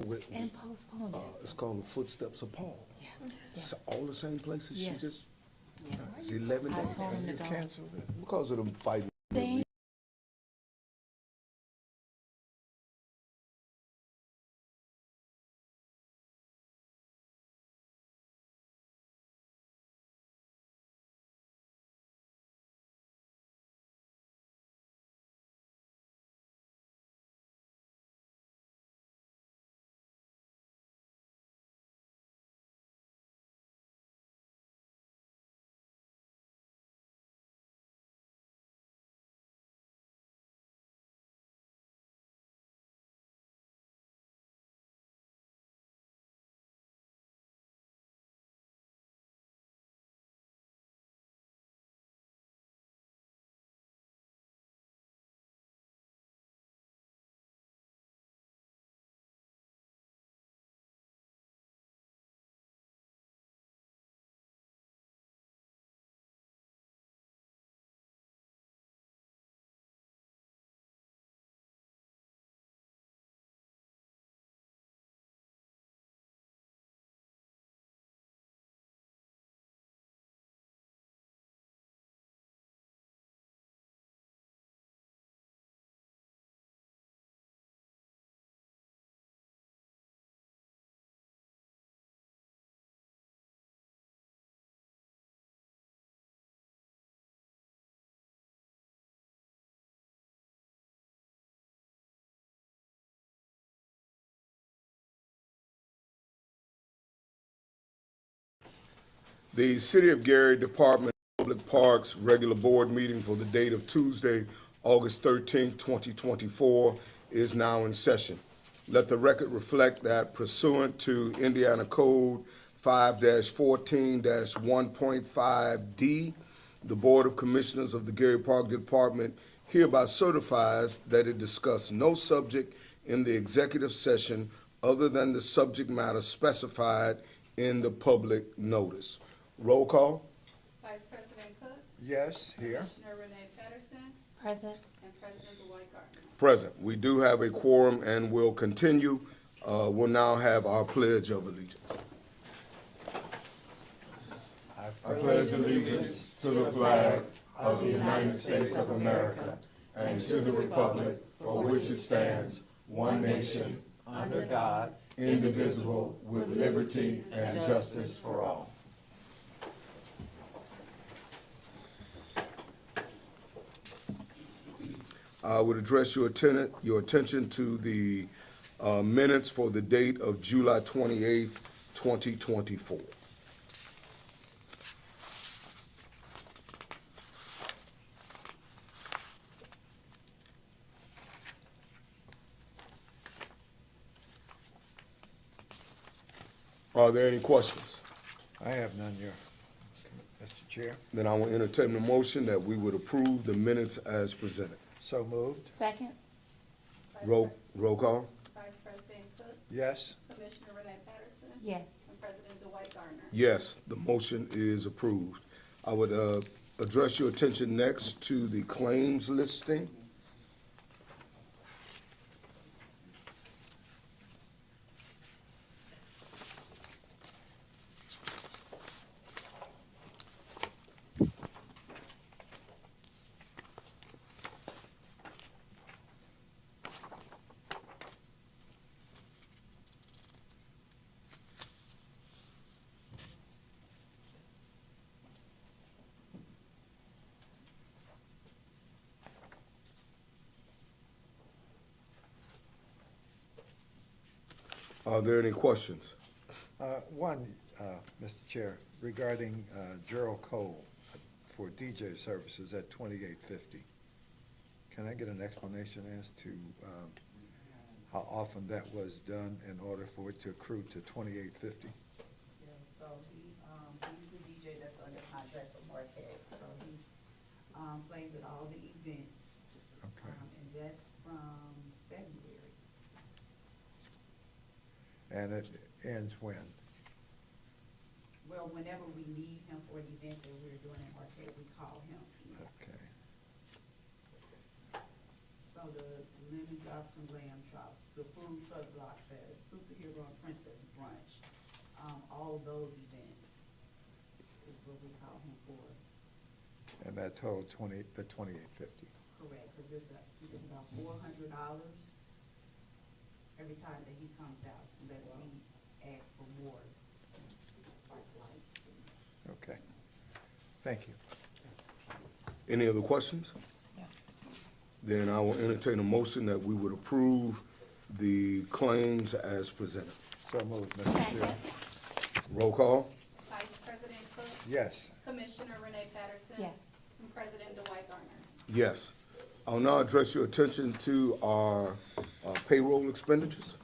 with, And postpone it. it's called The Footsteps of Paul. Yeah. It's all the same places. She Yes. just, Yeah. it's 11 I days. told him to You go. canceled it? Because of them fighting. They The City of Gary Department of Public Parks regular board meeting for the date of Tuesday, August 13th, 2024 is now in session. Let the record reflect that pursuant to Indiana Code 5-14-1.5D, the Board of Commissioners of the Gary Park Department hereby certifies that it discussed no subject in the executive session other than the subject matter specified in the public notice. Roll call. Vice President Cook, Yes, here. Commissioner Renee Patterson, present. and President Dwight Gardner. Present. We do have a quorum and will continue. We'll now have our Pledge of Allegiance. I I pledge allegiance to the flag of the United States of America and to the republic for which it stands, one nation, under God, indivisible, with liberty and justice for all. I would address your attention to the minutes for the date of July 28th, 2024. Are there any questions? I have none, Mr. Chair. Then I will entertain the motion that we would approve the minutes as presented. So moved. Second. Roll call? Vice President Cook, Yes. Commissioner Renee Patterson, Yes. and President Dwight Gardner. Yes, the motion is approved. I would address your attention next to the claims listing. Are there any questions? One, Mr. Chair, regarding Gerald Cole for DJ services at 2850. Can I get an explanation as to how often that was done in order for it to accrue to 2850? Yeah, so he's the DJ that's under contract for Marquette, so he, plays at all the events. Okay. And that's from February. And it ends when? Well, whenever we need him for an event that we're doing in Marquette, we call him. Okay. So the lemon drops and lamb chops the food truck block fest, superhero and princess brunch, all those events is what we call him for. And that total the 2850. Correct, because it's about $400 every time that he comes out, unless we ask for more, like lights and Okay. Thank you. Any other questions? Then I will entertain a motion that we would approve the claims as presented. So moved, Mr. Chair. Roll call? Vice President Cook? Yes. Commissioner Renee Patterson? Yes. And President Dwight Garner? Yes. I'll now address your attention to our payroll expenditures.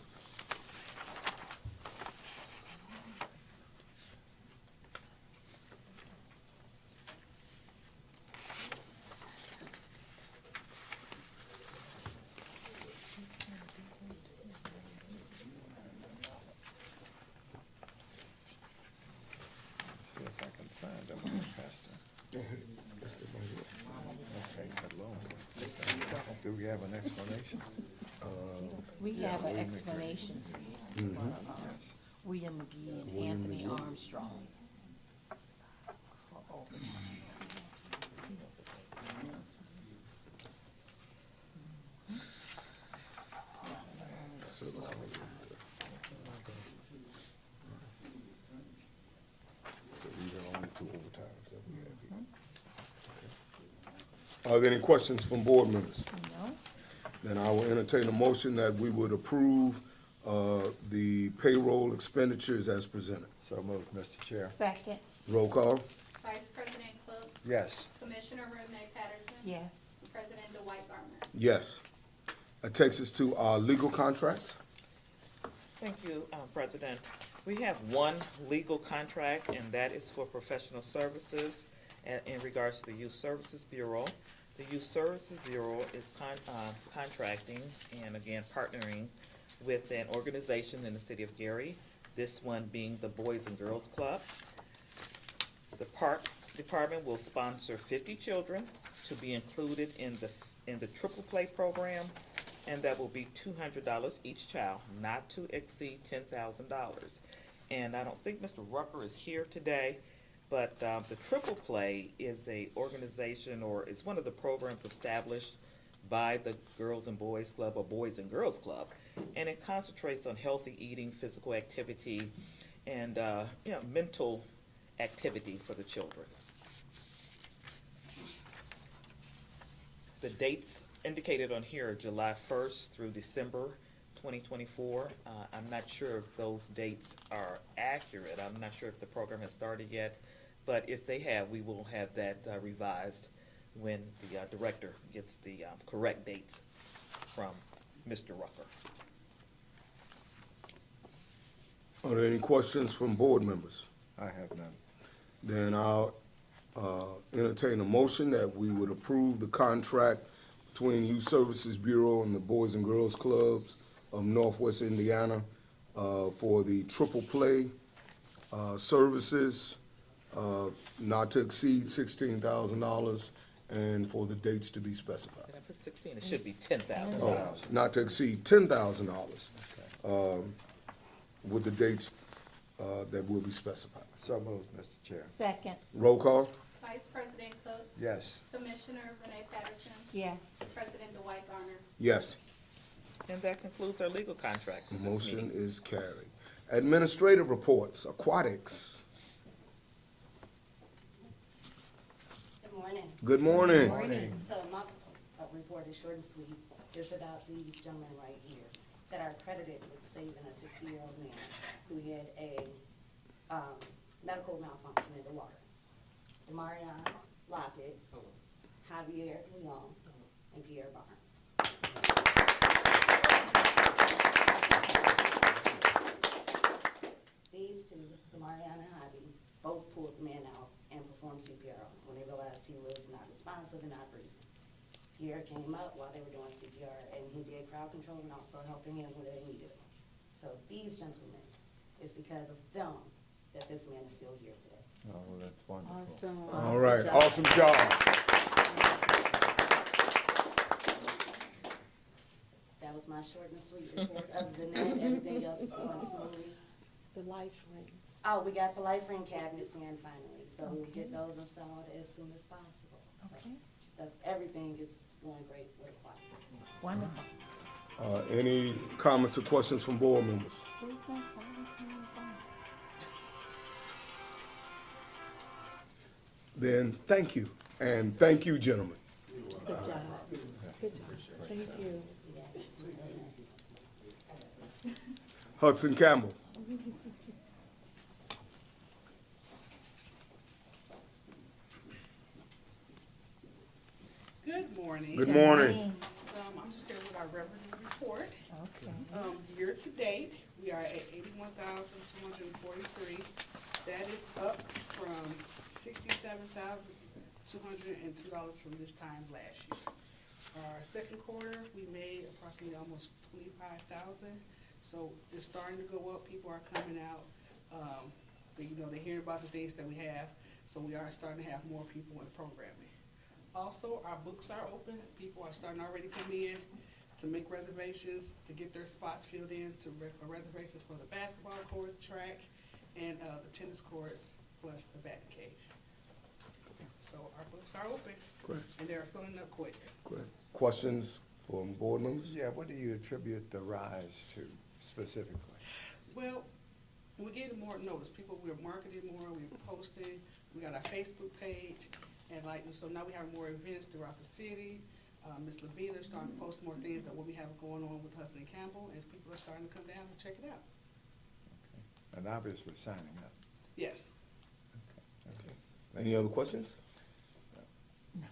See if I can find them, Pastor. Okay, hello. Do we have an explanation? We have an explanation for William McGee and Anthony Armstrong. For overtime. So these are only two overtimes that we have here. Are there any questions from board members? No? Then I will entertain a motion that we would approve the payroll expenditures as presented. So moved, Mr. Chair. Second? Roll call? Vice President Cook? Yes. Commissioner Renee Patterson? Yes. And President Dwight Garner? Yes. That takes us to our legal contracts. Thank you, President. We have one legal contract, and that is for professional services in regards to the Youth Services Bureau. The Youth Services Bureau is contracting and again partnering with an organization in the city of Gary, this one being the Boys and Girls Club. The Parks Department will sponsor 50 children to be included in the Triple Play program, and that will be $200 each child, not to exceed $10,000. And I don't think Mr. Rucker is here today, but the Triple Play is a organization, or is one of the programs established by the Girls and Boys Club, or Boys and Girls Club, and it concentrates on healthy eating, physical activity, and mental activity for the children. The dates indicated on here are July 1st through December 2024. I'm not sure if those dates are accurate. I'm not sure if the program has started yet, but if they have, we will have that revised when the director gets the correct dates from Mr. Rucker. Are there any questions from board members? I have none. Then I'll entertain a motion that we would approve the contract between Youth Services Bureau and the Boys and Girls Clubs of Northwest Indiana for the Triple Play services, not to exceed $16,000, and for the dates to be specified. Did I put 16? It should be 10,000. Oh, not to exceed $10,000, with the dates that will be specified. So moved, Mr. Chair. Second? Roll call? Vice President Cook? Yes. Commissioner Renee Patterson? Yes. President Dwight Garner? Yes. And that concludes our legal contracts for this Motion meeting. is carried. Administrative reports, aquatics. Good morning. Good morning. Morning. So my report is short and sweet. It's about these gentlemen right here that are credited with saving a 60-year-old man who had a medical malfunction in the water. Demarion Lockett, Javier Leon, and Pierre Barnes. These two, Demarion and Javi, both pulled the man out and performed CPR on him when they realized he was not responsive and not breathing. Pierre came up while they were doing CPR, and he did crowd control and also helping him when they needed him. So these gentlemen, it's because of them that this man is still here today. Oh, that's wonderful. Awesome. All right, awesome job. That was my short and sweet report. Other than that, everything else is going smoothly. The life rings. Oh, we got the life ring cabinets in finally, so we'll get those installed as soon as possible. So Okay. everything is going great with the choirs. Wonderful. Any comments or questions from board members? Who's gonna sign this on the phone? Then thank you, and thank you, gentlemen. Good job. Good job. Thank you. Hudson Campbell. Good morning. Good morning. I'm just here with our revenue report. Okay. Year to date, we are at $81,243. That is up from $67,202 from this time last year. Our second quarter, we made approximately almost $25,000. So it's starting to go up. People are coming out. They're hearing about the things that we have. So we are starting to have more people in programming. Also, our books are open. People are starting already to come in to make reservations, to get their spots filled in, for reservations for the basketball court, track, and the tennis courts, plus the batting cage. So our books are open, Great, and they're filling up quick. great. Questions from board members? Yeah, what do you attribute the rise to specifically? Well, we're getting more notice. We're marketing more, we're posting, we got our Facebook page, and so now we have more events throughout the city. Ms. Levita's starting to post more things that what we have going on with Hudson and Campbell, and people are starting to come down and check it out. And obviously signing up. Yes. Okay. Any other questions? No.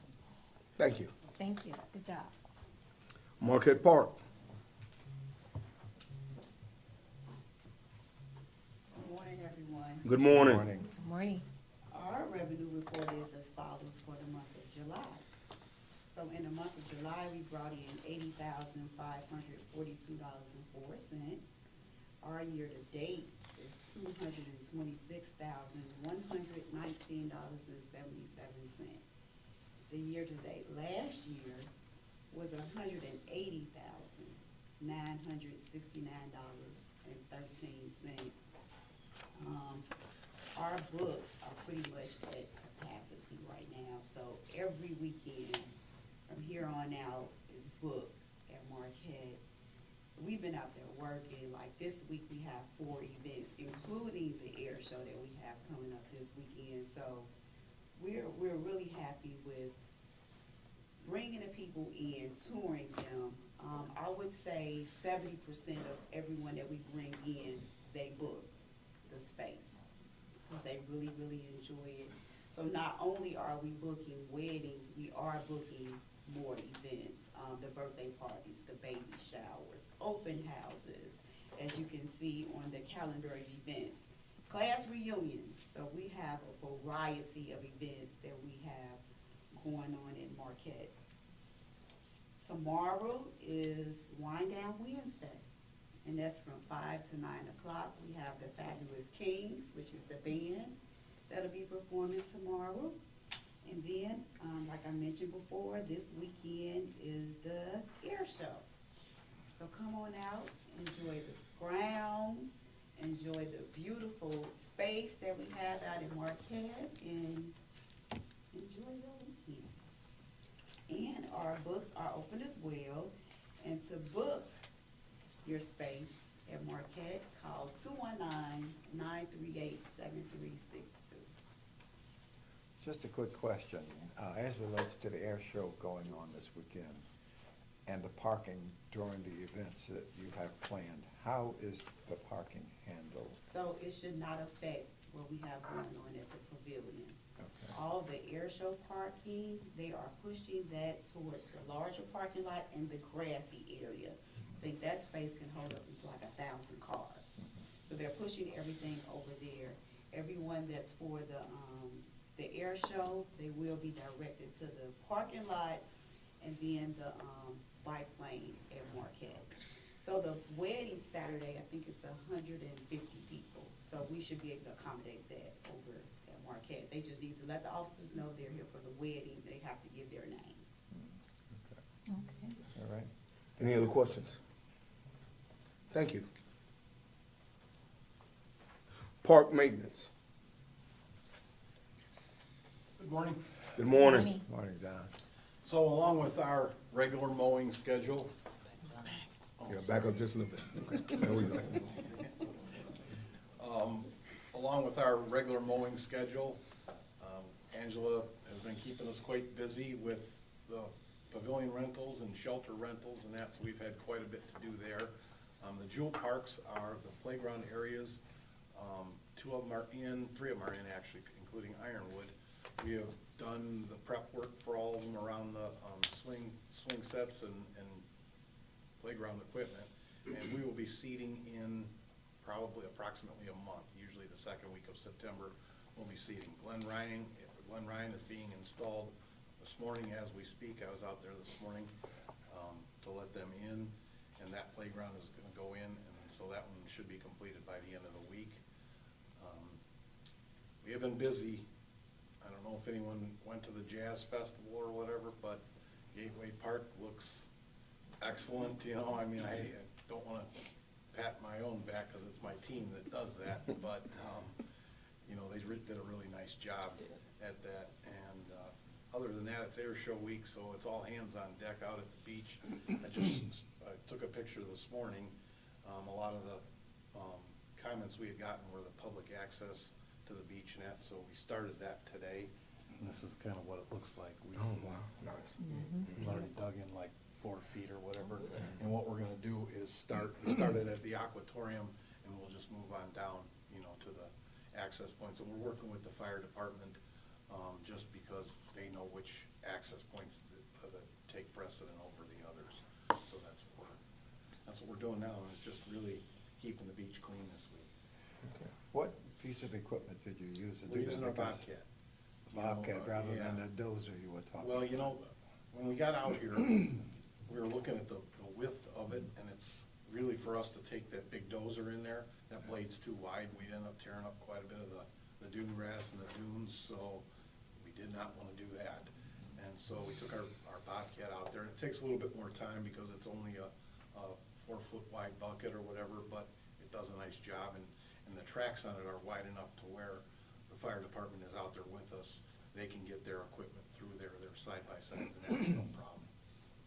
Thank you. Thank you. Good job. Marquette Park. Good morning, everyone. Good morning. Good morning. Our revenue report is as follows for the month of July. So in the month of July, we brought in $80,542.04. Our year-to-date is $226,119.77. The year-to-date last year was $180,969.13. Our books are pretty much at capacity right now, so every weekend from here on out is booked at Marquette. So we've been out there working. Like this week, we have 4 events, including the air show that we have coming up this weekend. So we're really happy with bringing the people in, touring them. I would say 70% of everyone that we bring in, they book the space, because they really, really enjoy it. So not only are we booking weddings, we are booking more events, the birthday parties, the baby showers, open houses, as you can see on the calendar of events. Class reunions, so we have a variety of events that we have going on in Marquette. Tomorrow is Wind Down Wednesday, and that's from 5 to 9 o'clock. We have the Fabulous Kings, which is the band that'll be performing tomorrow. And then, like I mentioned before, this weekend is the air show. So come on out, enjoy the grounds, enjoy the beautiful space that we have out in Marquette, and enjoy your weekend. And our books are open as well. And to book your space at Marquette, call 219-938-7362. Just a quick question, as relates to the air show going on this weekend and the parking during the events that you have planned, how is the parking handled? So it should not affect what we have going on at the pavilion. Okay. All the air show parking, they are pushing that towards the larger parking lot and the grassy area. I think that space can hold up to like 1,000 cars. So they're pushing everything over there. Everyone that's for the air show, they will be directed to the parking lot and then the bike lane at Marquette. So the wedding Saturday, I think it's 150 people. So we should be able to accommodate that over at Marquette. They just need to let the officers know they're here for the wedding. They have to give their name. Okay. Okay. All right. Any other questions? Thank you. Park maintenance. Good morning. Good morning. Morning, Don. So along with our regular mowing schedule, Yeah, back up just a little bit. Okay, there we go. along with our regular mowing schedule, Angela has been keeping us quite busy with the pavilion rentals and shelter rentals and that, so we've had quite a bit to do there. The jewel parks are the playground areas. Two of them are in, three of them are in actually, including Ironwood. We have done the prep work for all of them around the swing sets and playground equipment. And we will be seeding in probably approximately a month, usually the second week of September, we'll be seeding. Glen Ryan is being installed this morning as we speak. I was out there this morning to let them in, and that playground is gonna go in, and so that one should be completed by the end of the week. We have been busy. I don't know if anyone went to the Jazz Festival or whatever, but Gateway Park looks excellent, you know, I mean, I don't wanna pat my own back, cause it's my team that does that, but, you know, they did a really nice job at that, and, other than that, it's air show week, so it's all hands on deck out at the beach. I took a picture this morning, a lot of the, comments we had gotten were the public access to the beach and that, so we started that today, and this is kinda what it looks like. Oh, wow, nice. We've already dug in like 4 feet or whatever, and what we're gonna do is we started at the aquatorium, and we'll just move on down, you know, to the access points, and we're working with the fire department, just because they know which access points that take precedent over the others, so that's what we're doing now, and it's just really keeping the beach clean this week. What piece of equipment did you use to do We're that? using our Because- Bobcat. Bobcat rather yeah. than the dozer you were talking about. Well, you know, when we got out here, we were looking at the width of it, and it's really for us to take that big dozer in there, that blade's too wide, we'd end up tearing up quite a bit of the dune grass and the dunes, so we did not wanna do that. And so we took our Bobcat out there, and it takes a little bit more time because it's only a 4-foot wide bucket or whatever, but it does a nice job, and the tracks on it are wide enough to where the fire department is out there with us, they can get their equipment through there, they're side by sides, and that's no problem.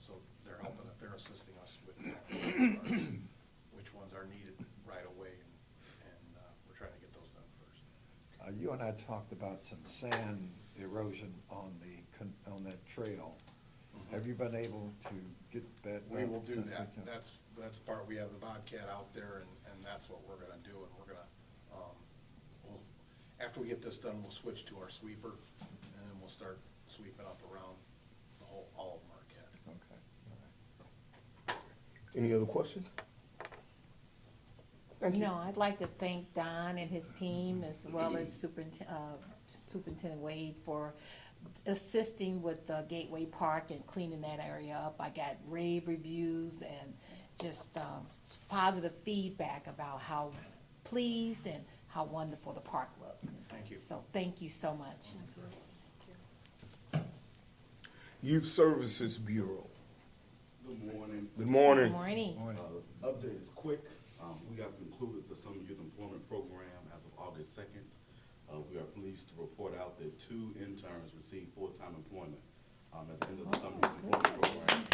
So they're helping, they're assisting us with that, which ones are needed right away, and we're trying to get those done first. You and I talked about some sand erosion on that trail. Have you been able to get that done? We will do since we that, took- that's part, we have the Bobcat out there, and that's what we're gonna do, and we're gonna, after we get this done, we'll switch to our sweeper, and then we'll start sweeping up around all of Marquette. Okay, all right. Any other questions? Thank you. No, I'd like to thank Don and his team, as well as Superintendent Wade, for assisting with the Gateway Park and cleaning that area up. I got rave reviews and just positive feedback about how pleased and how wonderful the park looked. Thank you. So thank you so much. Youth Services Bureau. Good morning. Good morning. Good morning. Morning. Update is quick. We have concluded the Summer Youth Employment Program as of August 2nd. We are pleased to report out that 2 interns received full-time employment at the end of the Summer Youth Employment Program.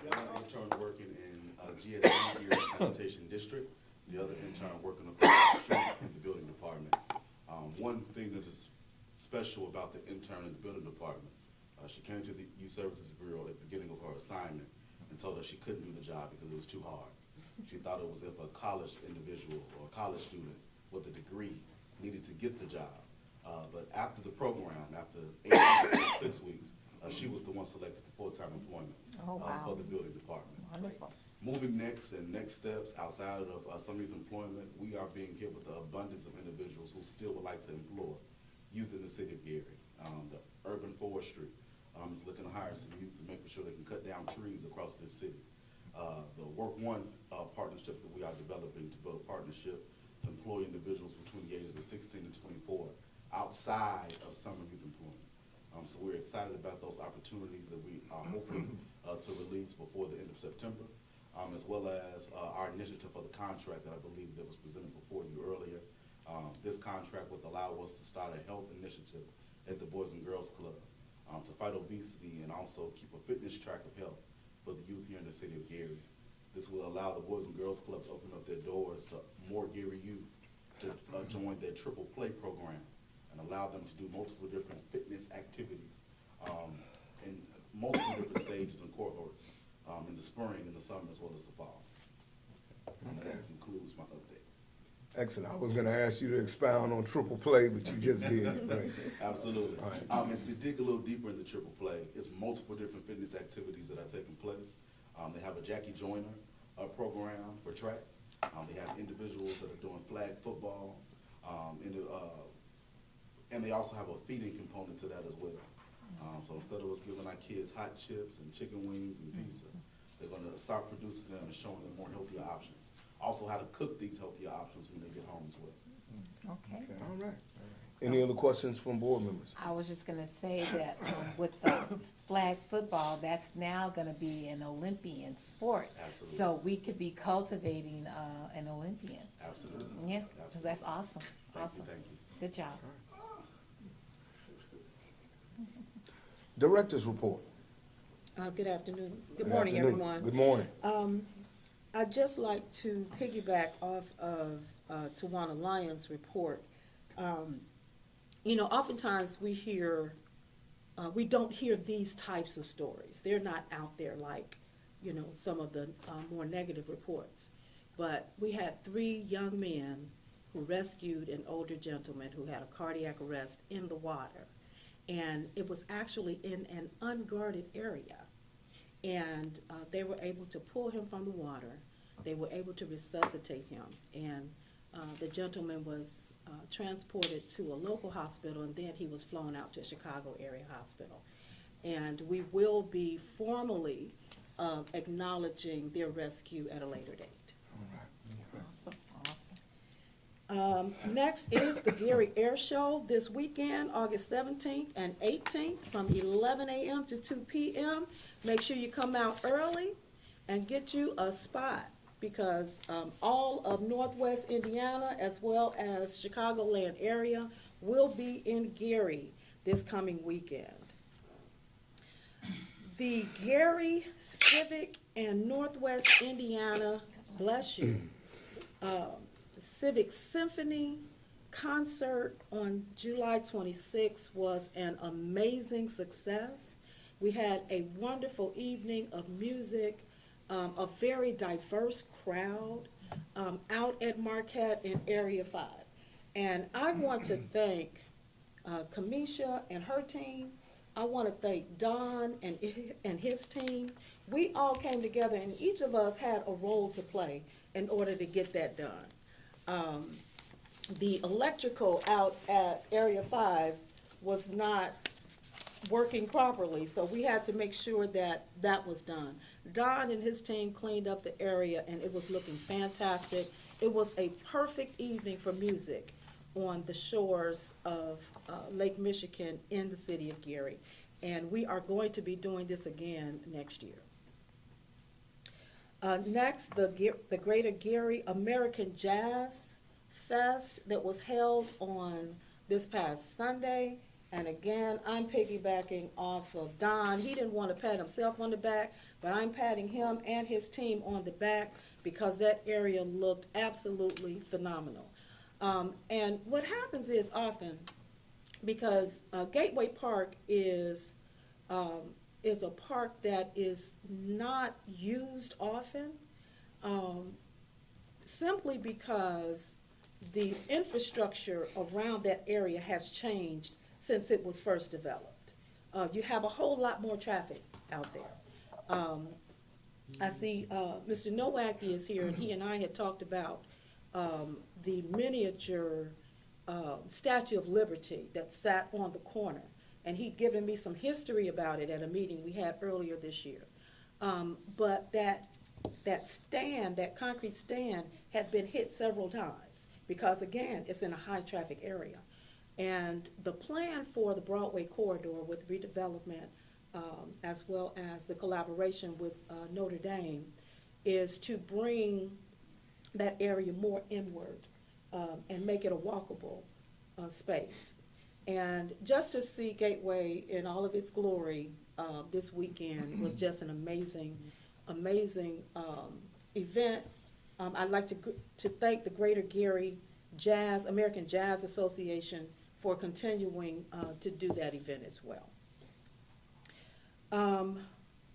One intern working in GSD here Sanitation District, the other intern working across the street in the building department. One thing that is special about the intern in the building department, she came to the Youth Services Bureau at the beginning of her assignment and told us she couldn't do the job because it was too hard. She thought it was if a college individual or a college student with a degree needed to get the job. But after the program, after 8 weeks, 6 weeks, she was the one selected for full-time employment Oh, wow. for the building department. Wonderful. Moving next and next steps outside of some youth employment, we are being hit with the abundance of individuals who still would like to employ youth in the city of Gary. The urban forestry is looking to hire some youth to make sure they can cut down trees across this city. The Work One partnership that we are developing to build a partnership to employ individuals between the ages of 16 and 24 outside of summer youth employment. So we're excited about those opportunities that we are hoping to release before the end of September. as well as our initiative for the contract that I believe that was presented before you earlier. This contract would allow us to start a health initiative at the Boys and Girls Club to fight obesity and also keep a fitness track of health for the youth here in the city of Gary. This will allow the Boys and Girls Club to open up their doors to more Gary youth to join their Triple Play program and allow them to do multiple different fitness activities in multiple different stages and cohorts in the spring, in the summer, as well as the fall. And that concludes my update. Excellent. I was gonna ask you to expound on Triple Play, but you just did. Great. Absolutely. All right. And to dig a little deeper into Triple Play, it's multiple different fitness activities that are taking place. They have a Jackie Joyner program for track. They have individuals that are doing flag football, and they also have a feeding component to that as well. So instead of us giving our kids hot chips and chicken wings and pizza, they're going to start producing them and showing them more healthier options. Also, how to cook these healthier options when they get home as well. Okay. All right. Any other questions from board members? I was just gonna say that with the flag football, that's now gonna be an Olympian sport. Absolutely. So we could be cultivating an Olympian. Absolutely. Yeah, because that's awesome. Awesome. Thank you. Good job. Director's report. Good afternoon. Good Good morning, afternoon. everyone. Good morning. I'd just like to piggyback off of Tawana Lyons' report. You know, oftentimes we don't hear these types of stories. They're not out there like, you know, some of the more negative reports. But we had 3 young men who rescued an older gentleman who had a cardiac arrest in the water. And it was actually in an unguarded area. And they were able to pull him from the water. They were able to resuscitate him. And the gentleman was transported to a local hospital, and then he was flown out to a Chicago area hospital. And we will be formally acknowledging their rescue at a later date. Awesome, awesome. Next is the Gary Air Show this weekend, August 17th and 18th, from 11 a.m. to 2 p.m. Make sure you come out early and get you a spot, because all of Northwest Indiana, as well as Chicagoland area, will be in Gary this coming weekend. The Gary Civic and Northwest Indiana, bless you, Civic Symphony concert on July 26th was an amazing success. We had a wonderful evening of music, a very diverse crowd out at Marquette in Area 5. And I want to thank Kamisha and her team. I want to thank Don and his team. We all came together, and each of us had a role to play in order to get that done. The electrical out at Area 5 was not working properly, so we had to make sure that that was done. Don and his team cleaned up the area, and it was looking fantastic. It was a perfect evening for music on the shores of Lake Michigan in the city of Gary. And we are going to be doing this again next year. Next, the Greater Gary American Jazz Fest that was held on this past Sunday. And again, I'm piggybacking off of Don. He didn't want to pat himself on the back, but I'm patting him and his team on the back because that area looked absolutely phenomenal. And what happens is often, because Gateway Park is a park that is not used often, simply because the infrastructure around that area has changed since it was first developed. You have a whole lot more traffic out there. I see Mr. Nowacki is here, and he and I had talked about the miniature Statue of Liberty that sat on the corner, and he'd given me some history about it at a meeting we had earlier this year. But that stand, that concrete stand, had been hit several times because, again, it's in a high-traffic area. And the plan for the Broadway corridor with redevelopment, as well as the collaboration with Notre Dame, is to bring that area more inward and make it a walkable space. And just to see Gateway in all of its glory this weekend was just an amazing event. I'd like to thank the Greater Gary American Jazz Association for continuing to do that event as well.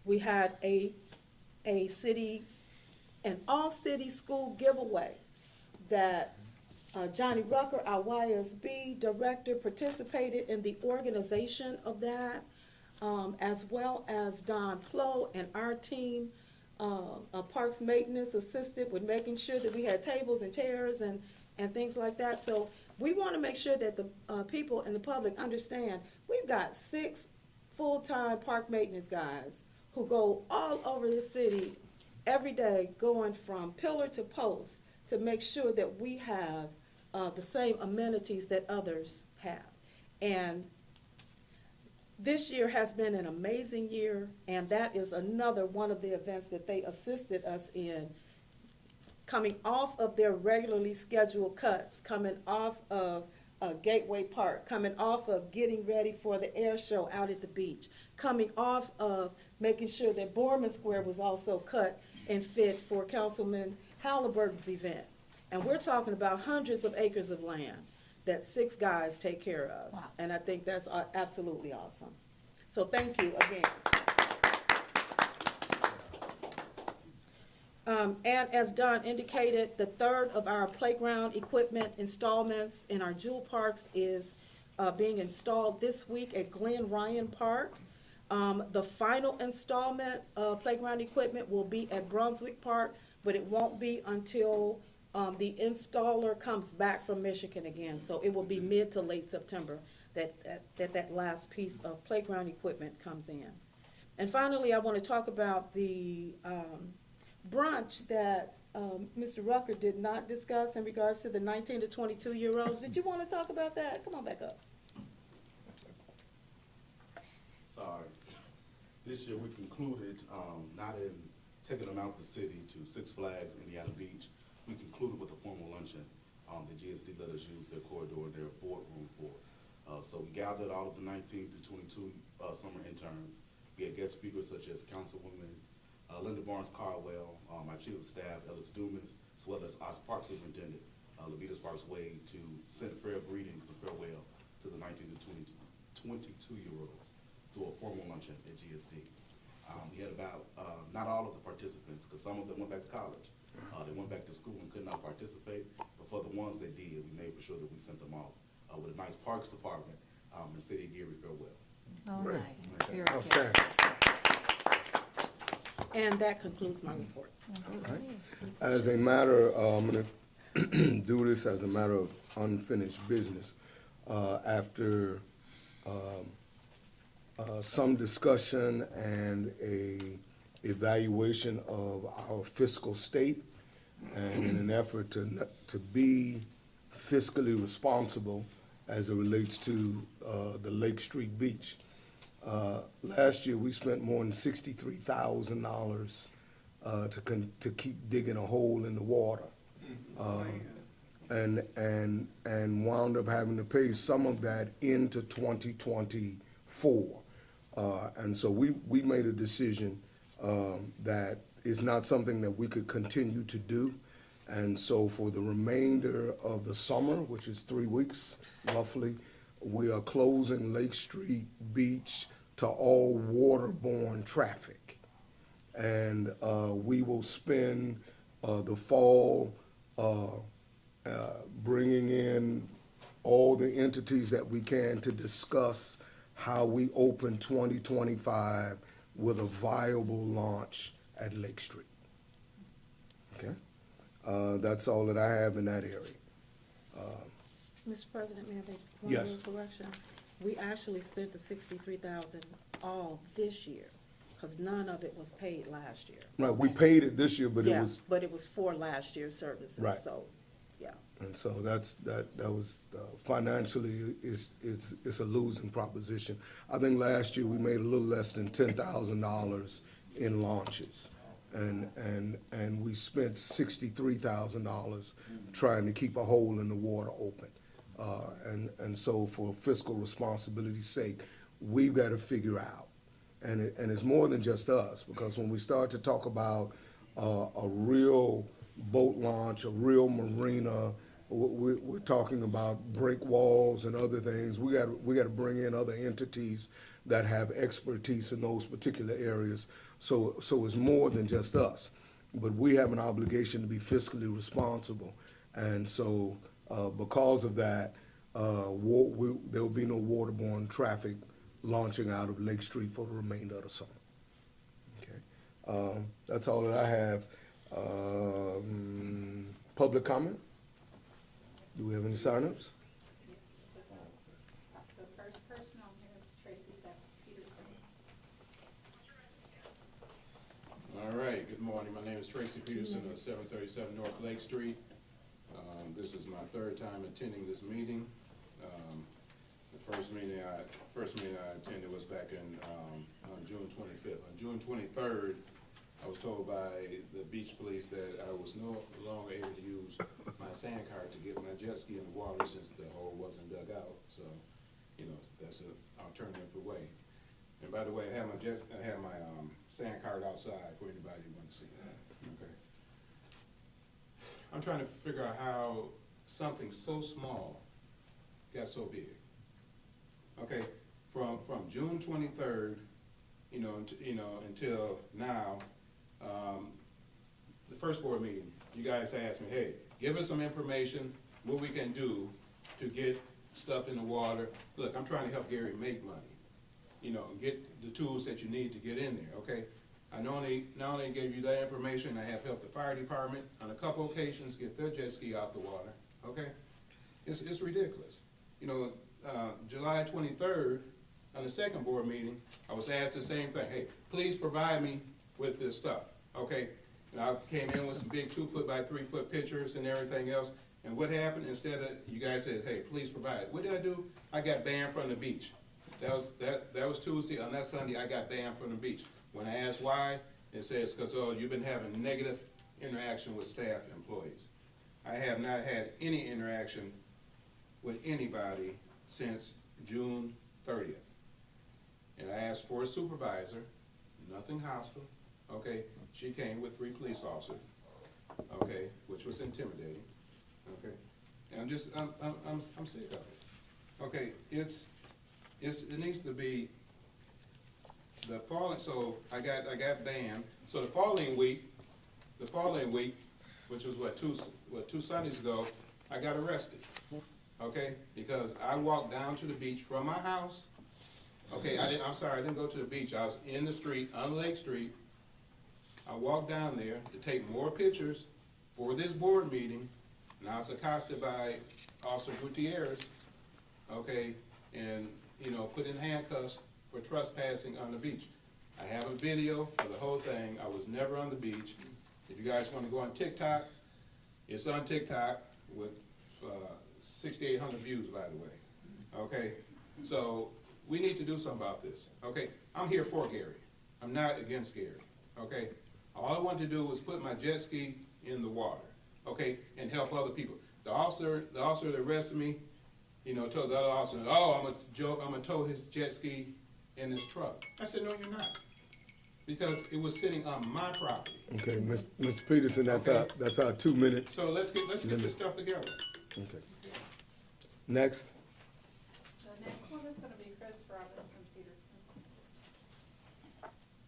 We had an all-city school giveaway that Johnny Rucker, our YSB director, participated in the organization of that, as well as Don Plow and our team, Parks Maintenance, assisted with making sure that we had tables and chairs and things like that. So we want to make sure that the people and the public understand we've got 6 full-time park maintenance guys who go all over the city every day, going from pillar to post to make sure that we have the same amenities that others have. And this year has been an amazing year, and that is another one of the events that they assisted us in, coming off of their regularly scheduled cuts, coming off of Gateway Park, coming off of getting ready for the air show out at the beach, coming off of making sure that Borman Square was also cut and fit for Councilman Halliburton's event. And we're talking about hundreds of acres of land that 6 guys take care of. Wow. And I think that's absolutely awesome. So thank you again. And as Don indicated, the 3rd of our playground equipment installments in our jewel parks is being installed this week at Glen Ryan Park. The final installment of playground equipment will be at Brunswick Park, but it won't be until the installer comes back from Michigan again. So it will be mid to late September that last piece of playground equipment comes in. And finally, I want to talk about the brunch that Mr. Rucker did not discuss in regards to the 19 to 22-year-olds. Did you want to talk about that? Come on back up. Sorry. This year we concluded, not in taking them out the city to Six Flags, Indiana Beach, we concluded with a formal luncheon. The GSD let us use their corridor and their boardroom for. So we gathered all of the 19 to 22 summer interns. We had guest speakers such as Councilwoman Linda Barnes-Caldwell, my chief of staff, Ellis Dumas, as well as our park superintendent, Levita Sparks-Wade, to send fair greetings and farewell to the 19 to 22-year-olds through a formal luncheon at GSD. We had about, not all of the participants, because some of them went back to college. They went back to school and could not participate, but for the ones that did, we made for sure that we sent them off with a nice parks department and City of Gary farewell. Oh, Great. nice. Very Outstanding. And that concludes my report. Right. As a matter, I'm going to do this as a matter of unfinished business. After some discussion and a evaluation of our fiscal state, and in an effort to be fiscally responsible as it relates to the Lake Street Beach. Last year, we spent more than $63,000 to keep digging a hole in the water, and wound up having to pay some of that into 2024. And so we made a decision that is not something that we could continue to do. And so for the remainder of the summer, which is 3 weeks roughly, we are closing Lake Street Beach to all waterborne traffic. And we will spend the fall bringing in all the entities that we can to discuss how we open 2025 with a viable launch at Lake Street. Okay? That's all that I have in that area. Mr. President, may I make one Yes. little correction? We actually spent the $63,000 all this year, because none of it was paid last year. Right, we paid it this year, but it Yeah, was, but it was for last year's services. Right. So, yeah. and so that was financially, it's a losing proposition. I think last year we made a little less than $10,000 in launches. and we spent $63,000 trying to keep a hole in the water open. And so for fiscal responsibility's sake, we've got to figure out, and it's more than just us, because when we start to talk about a real boat launch, a real marina, we're talking about break walls and other things. We got to bring in other entities that have expertise in those particular areas. So it's more than just us, but we have an obligation to be fiscally responsible. And so because of that, there will be no waterborne traffic launching out of Lake Street for the remainder of the summer. Okay, that's all that I have. Public comment? Do we have any signups? The first person on here is Tracy Peterson. All right, good morning. My name is Tracy Peterson of 737 North Lake Street. This is my third time attending this meeting. The first meeting I attended was back on June 25th. On June 23rd, I was told by the beach police that I was no longer able to use my sand cart to get my jet ski in the water since the hole wasn't dug out. So, that's an alternative way. And by the way, I have my sand cart outside for anybody who wants to see that. Okay. I'm trying to figure out how something so small got so big. Okay, from June 23rd, until now, the first board meeting, you guys asked me, hey, give us some information, what we can do to get stuff in the water. Look, I'm trying to help Gary make money, get the tools that you need to get in there, okay? I not only gave you that information, I have helped the fire department on a couple occasions get their jet ski out the water, okay? It's ridiculous. July 23rd, on the second board meeting, I was asked the same thing. Hey, please provide me with this stuff, okay? And I came in with some big 2-foot by 3-foot pictures and everything else. And what happened? Instead of, you guys said, hey, please provide it. What did I do? I got banned from the beach. That was Tuesday. On that Sunday, I got banned from the beach. When I asked why, it says, because you've been having negative interaction with staff employees. I have not had any interaction with anybody since June 30th. And I asked for a supervisor, nothing hostile, okay? She came with 3 police officers, okay, which was intimidating, okay? And I'm sick of it. Okay, it needs to be the following, so I got banned. So the following week, which was two Sundays ago, I got arrested. Okay, because I walked down to the beach from my house. Okay, I didn't go to the beach. I was in the street, on Lake Street. I walked down there to take more pictures for this board meeting, and I was accosted by Officer Gutierrez, okay, and, put in handcuffs for trespassing on the beach. I have a video of the whole thing. I was never on the beach. If you guys want to go on TikTok, it's on TikTok with 6,800 views, by the way. Okay, so we need to do something about this. Okay, I'm here for Gary. I'm not against Gary. Okay, all I want to do was put my jet ski in the water. Okay, and help other people. The officer that arrested me, told the other officer, "Oh, I'm gonna tow his jet ski in his truck." I said, "No, you're not," because it was sitting on my property. Okay, Mr. Peterson, that's our 2 minutes. So let's get this stuff together. Okay. Next. The next one is gonna be Chris Robinson Peterson.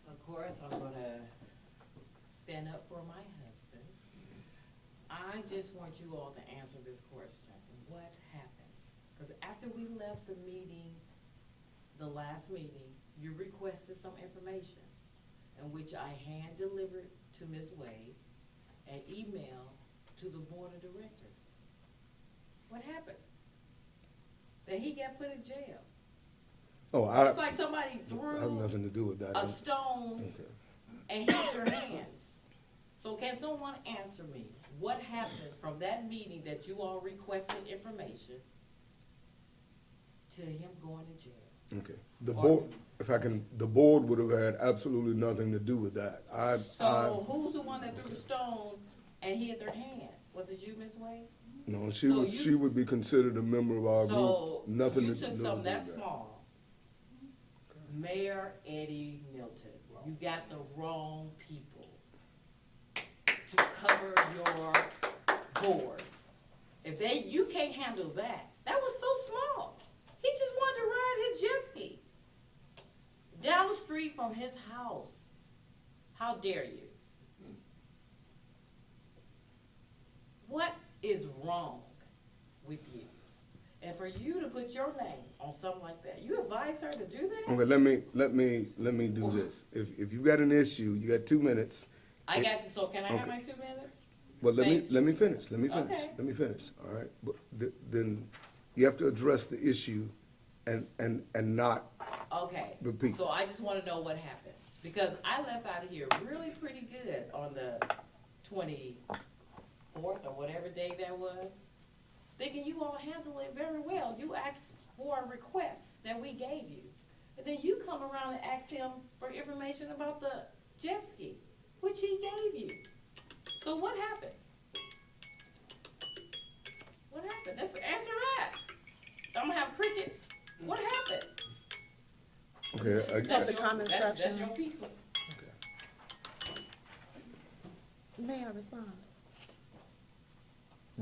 Of course, I'm gonna stand up for my husband. I just want you all to answer this question. What happened? Because after we left the meeting, the last meeting, you requested some information in which I hand-delivered to Ms. Wade and emailed to the board of directors. What happened? That he got put in jail. Oh, It's like somebody I have nothing to do with that. a stone Okay. and hit your hands. So can someone answer me, what happened from that meeting that you all requested information to him going to jail? Okay. The board, if I can, the board would have had absolutely nothing to do with that. So who's the one that threw the stone and hit their hand? Was it you, Ms. Wade? No, So she would be considered a member of our So group. Nothing you to took do something with that that. small. Mayor Eddie Milton, you got the wrong people to cover your boards. You can't handle that. That was so small. He just wanted to ride his jet ski down the street from his house. How dare you? What is wrong with you? And for you to put your name on something like that, you advise her to do that? Okay, let me do this. If you got an issue, you got 2 minutes. I got to, so can I have Okay. my 2 minutes? Well, let Thank me finish, Okay. let me finish, all right? But then you have to address the issue and not, Okay. The people. So I just want to know what happened. Because I left out of here really pretty good on the 24th or whatever day that was, thinking you all handled it very well. You asked for requests that we gave you. And then you come around and ask him for information about the jet ski, which he gave you. So what happened? What happened? Let's answer that. I'm gonna have crickets. What happened? okay, That's the comment That's section. your people. May I respond?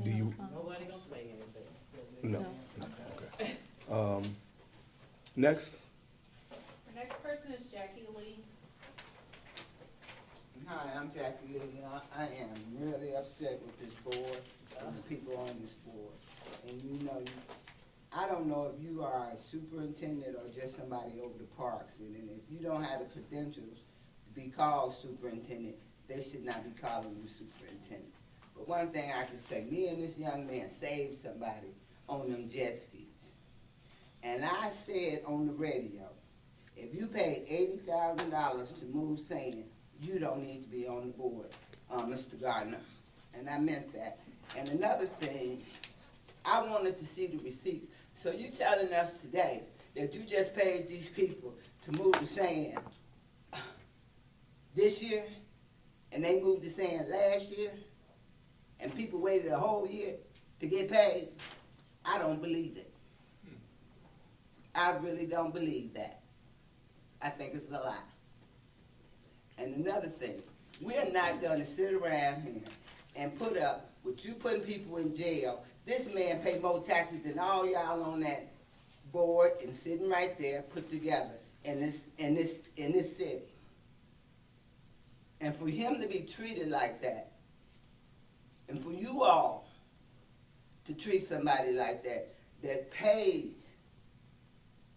do you, Nobody gonna say anything. no, okay. Next, The next person is Jackie Lee. Hi, I'm Jackie Lee. I am really upset with this board and the people on this board. And I don't know if you are a superintendent or just somebody over the parks. And if you don't have the credentials to be called superintendent, they should not be calling you superintendent. But one thing I can say, me and this young man saved somebody on them jet skis. And I said on the radio, if you pay $80,000 to move sand, you don't need to be on the board, Mr. Gardner. And I meant that. And another thing, I wanted to see the receipts. So you telling us today that you just paid these people to move the sand this year, and they moved the sand last year, and people waited a whole year to get paid? I don't believe it. I really don't believe that. I think it's a lie. And another thing, we're not gonna sit around here and put up with you putting people in jail. This man paid more taxes than all y'all on that board and sitting right there put together in this city. And for him to be treated like that, and for you all to treat somebody like that, that pays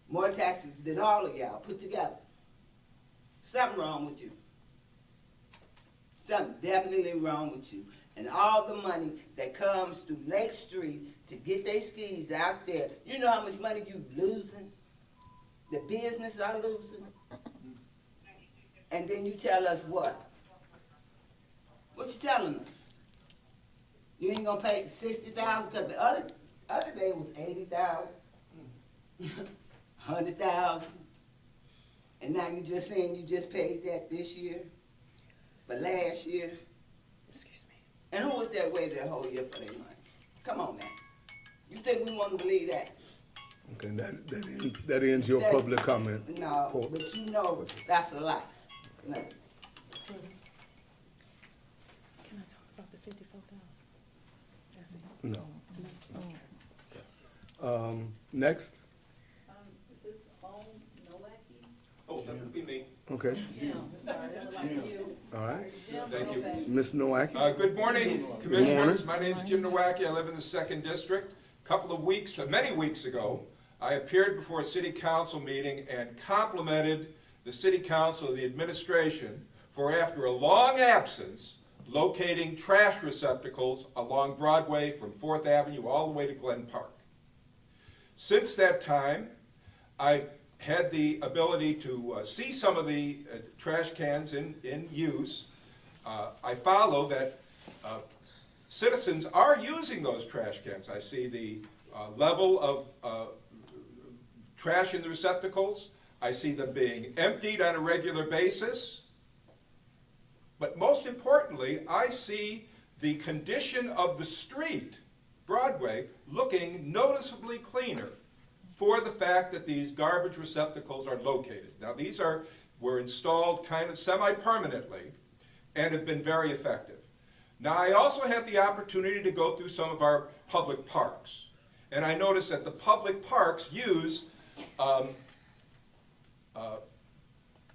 more taxes than all of y'all put together, something wrong with you. Something definitely wrong with you. And all the money that comes through Lake Street to get their skis out there, you know how much money you losing? The business are losing? And then you tell us what? What you telling us? You ain't gonna pay $60,000 because the other day was $80,000, $100,000, and now you just saying you just paid that this year, but last year. Excuse me. And who was that waited a whole year for their money? Come on, man. You think we want to believe that? okay, that ends your public comment. No, Paul. but you know that's a lie. No. Can I talk about the 54,000? That's it. No. Next, Is this on Nowacki? Oh, that would be me. okay, Jim, sorry, that's like you. all right. Jim Thank you. Novak. Ms. Nowak? Good morning, Commissioners. My name's Jim Nowacki. I live in the 2nd District. Many weeks ago, I appeared before a city council meeting and complimented the city council, the administration, for after a long absence, locating trash receptacles along Broadway from 4th Avenue all the way to Glen Park. Since that time, I've had the ability to see some of the trash cans in use. I follow that citizens are using those trash cans. I see the level of trash in the receptacles. I see them being emptied on a regular basis. But most importantly, I see the condition of the street, Broadway, looking noticeably cleaner for the fact that these garbage receptacles are located. Now these were installed kind of semi-permanently and have been very effective. Now I also had the opportunity to go through some of our public parks. And I noticed that the public parks use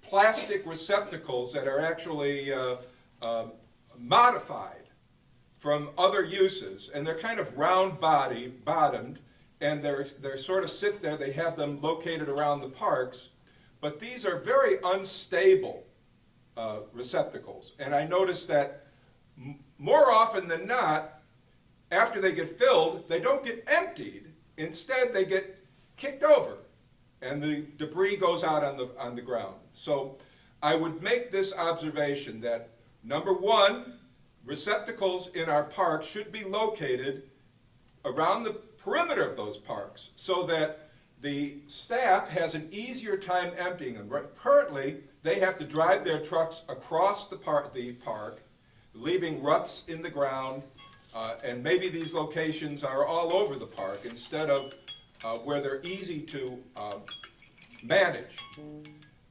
plastic receptacles that are actually modified from other uses, and they're kind of round bottomed, and they're sort of sit there. They have them located around the parks, but these are very unstable receptacles. And I noticed that more often than not, after they get filled, they don't get emptied. Instead, they get kicked over, and the debris goes out on the ground. So I would make this observation that, number one, receptacles in our parks should be located around the perimeter of those parks so that the staff has an easier time emptying them. Currently, they have to drive their trucks across the park, leaving ruts in the ground, and maybe these locations are all over the park instead of where they're easy to manage.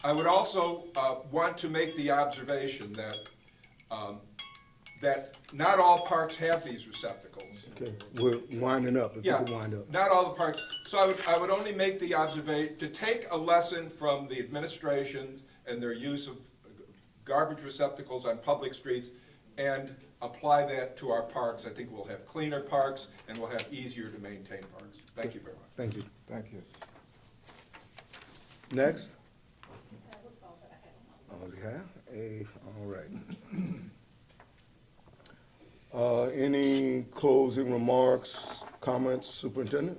I would also want to make the observation that that not all parks have these receptacles. Okay, we're winding up. If Yeah, you could wind up. not all the parks. So I would only make the observation, to take a lesson from the administrations and their use of garbage receptacles on public streets and apply that to our parks. I think we'll have cleaner parks and we'll have easier to maintain parks. Thank you very much. Thank you. Thank you. Next. That was all that I had on my Okay, all right. Any closing remarks, comments, Superintendent?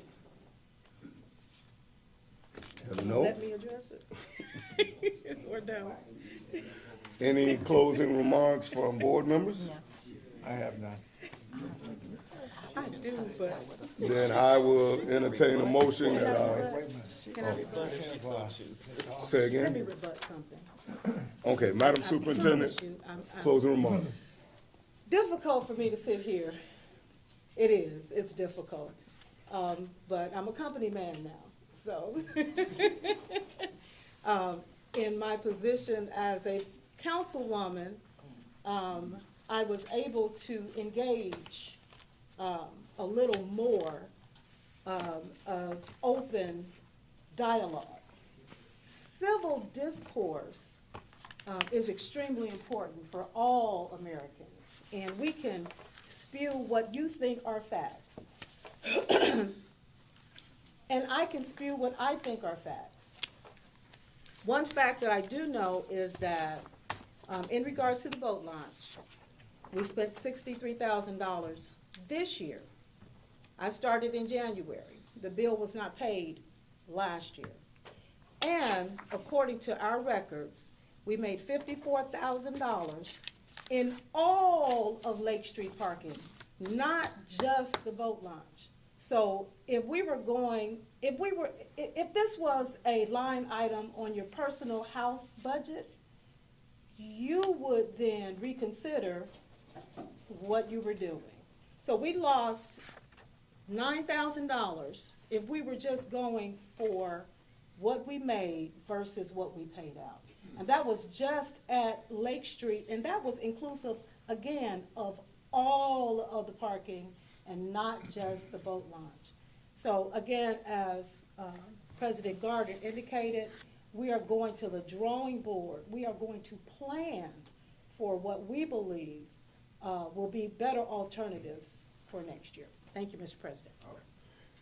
No? Let me address it. Or no. Any closing remarks from board members? I have none. I do, but. Then I will entertain a motion that Wait a minute. Can I rebut? say Let me again. rebut something. Okay, Madam I Superintendent, promise you, I'm closing remarks. difficult for me to sit here. It is, it's difficult. But I'm a company man now, so. In my position as a councilwoman, I was able to engage a little more of open dialogue. Civil discourse is extremely important for all Americans, and we can spew what you think are facts. And I can spew what I think are facts. One fact that I do know is that in regards to the boat launch, we spent $63,000 this year. I started in January. The bill was not paid last year. And according to our records, we made $54,000 in all of Lake Street parking, not just the boat launch. So if this was a line item on your personal house budget, you would then reconsider what you were doing. So we lost $9,000 if we were just going for what we made versus what we paid out. And that was just at Lake Street, and that was inclusive, again, of all of the parking and not just the boat launch. So again, as President Gardner indicated, we are going to the drawing board. We are going to plan for what we believe will be better alternatives for next year. Thank you, Mr. President.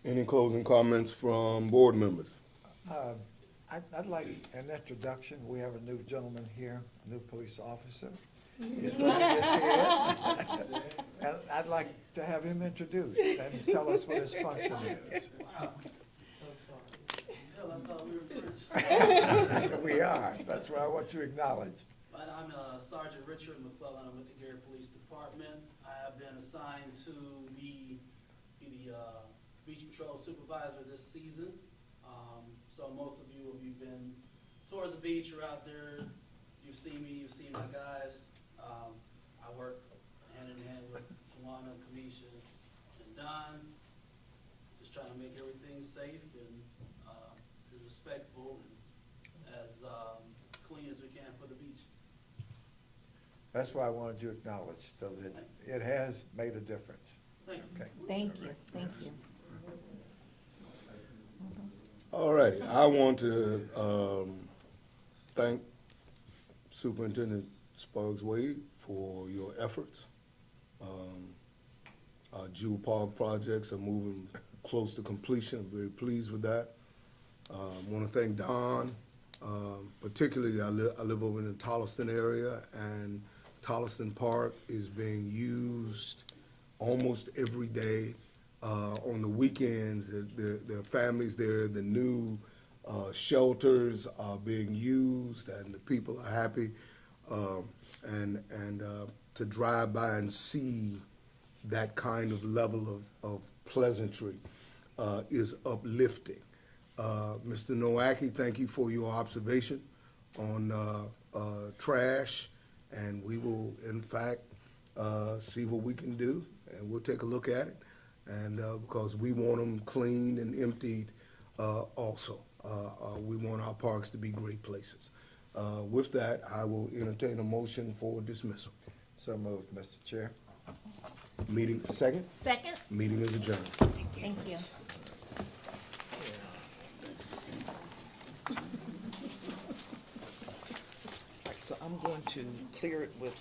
Any closing comments from board members? I'd like an introduction. We have a new gentleman here, a new police officer. And I'd like to have him introduced and tell us what his function is. We are. That's why I want you acknowledged. But I'm Sergeant Richard McClellan. I'm with the Gary Police Department. I have been assigned to be the Beach Patrol Supervisor this season. So most of you, if you've been towards the beach or out there, you've seen me, you've seen my guys. I work hand in hand with Tawana, Kamisha, and Don, just trying to make everything safe and as respectful and as clean as we can for the beach. That's why I wanted you acknowledged, so that it has made a difference. Thank you. Okay. Thank you, thank you. All righty, I want to thank Superintendent Sparks Wade for your efforts. Our Jewel Park projects are moving close to completion. I'm very pleased with that. Want to thank Don, particularly I live over in the Tolliston area, and Tolliston Park is being used almost every day. On the weekends, there are families there. The new shelters are being used, and the people are happy. And to drive by and see that kind of level of pleasantry is uplifting. Mr. Nowacki, thank you for your observation on trash, and we will, in fact, see what we can do, and we'll take a look at it. And because we want them cleaned and emptied also. We want our parks to be great places. With that, I will entertain a motion for dismissal. So moved, Mr. Chair. Meeting, second? Second? Meeting is adjourned. Thank you. So I'm going to clear it with